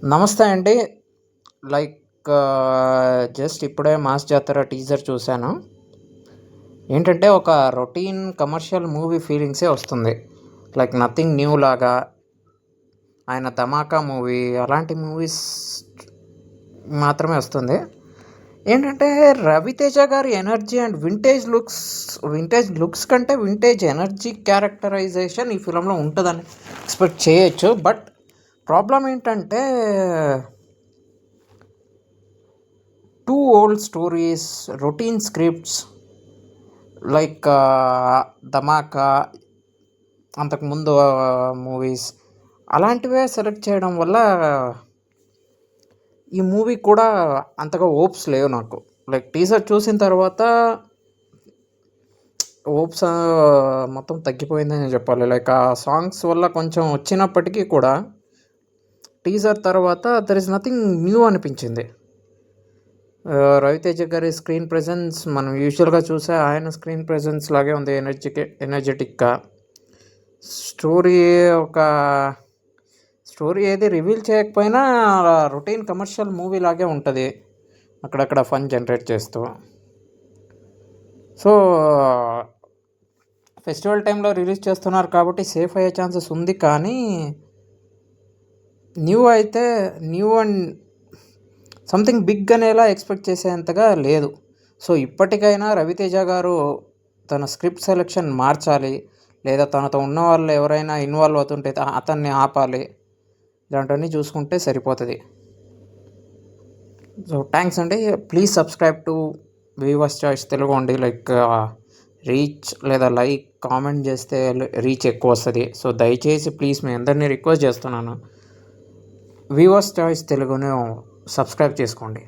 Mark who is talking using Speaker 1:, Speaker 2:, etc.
Speaker 1: నమస్తే అండి. Like just ఇప్పుడే 'మాస్ జాతర' టీజర్ చూశాను. ఏంటంటే ఒక రొటీన్ కమర్షియల్ మూవీ ఫీలింగ్సే వస్తుంది. లైక్ నథింగ్ న్యూ లాగా. ఆయన 'ధమాకా' మూవీ అలాంటి మూవీస్ మాత్రమే వస్తుంది. ఏంటంటే 'రవితేజ' గారి ఎనర్జీ అండ్ వింటేజ్ లుక్స్ కంటే వింటేజ్ ఎనర్జీ క్యారెక్టరైజేషన్ ఈ ఫిల్మ్‌లో ఉంటదని ఎక్స్‌పెక్ట్ చేయొచ్చు. బట్ ప్రాబ్లమ్ ఏంటంటే two old stories, routine scripts like 'ధమాకా' అంతకుముందు మూవీస్ అలాంటివే సెలెక్ట్ చేయడం వల్ల ఈ మూవీ కూడా అంతగా హోప్స్ లేవు నాకు. లైక్ టీజర్ చూసిన తర్వాత హోప్స్ మొత్తం తగ్గిపోయిందనే చెప్పాలి. లైక్ ఆ సాంగ్స్ వల్ల కొంచెం వచ్చినప్పటికీ కూడా టీజర్ తర్వాత దెర్ ఇస్ నథింగ్ న్యూ అనిపించింది. రవితేజ గారి స్క్రీన్ ప్రెజెన్స్ మనం యూజువల్గా చూసే ఆయన స్క్రీన్ ప్రెజెన్స్ లాగే ఉంది, ఎనర్జెటిక్గా. స్టోరీ ఏది రివీల్ చేయకపోయినా రొటీన్ కమర్షియల్ మూవీ లాగే ఉంటుంది, అక్కడక్కడ ఫన్ జనరేట్ చేస్తూ. సో ఫెస్టివల్ టైంలో రిలీజ్ చేస్తున్నారు కాబట్టి సేఫ్ అయ్యే ఛాన్సెస్ ఉంది. కానీ న్యూ అండ్ సంథింగ్ బిగ్ అనేలా ఎక్స్పెక్ట్ చేసేంతగా లేదు. సో ఇప్పటికైనా రవితేజ గారు తన స్క్రిప్ట్ సెలెక్షన్ మార్చాలి, లేదా తనతో ఉన్న వాళ్ళు ఎవరైనా ఇన్వాల్వ్ అవుతుంటే అతన్ని ఆపాలి. ఇలాంటివన్నీ చూసుకుంటే సరిపోతుంది. సో థ్యాంక్స్ అండి. Please subscribe to viewers choice Telugu అండి. లైక్ రీచ్ లేదా లైక్ కామెంట్ చేస్తే రీచ్ ఎక్కువ వస్తుంది. సో దయచేసి ప్లీజ్ మీ అందరినీ రిక్వెస్ట్ చేస్తున్నాను, వ్యూవర్స్ చాయిస్ తెలుగును సబ్స్క్రైబ్ చేసుకోండి.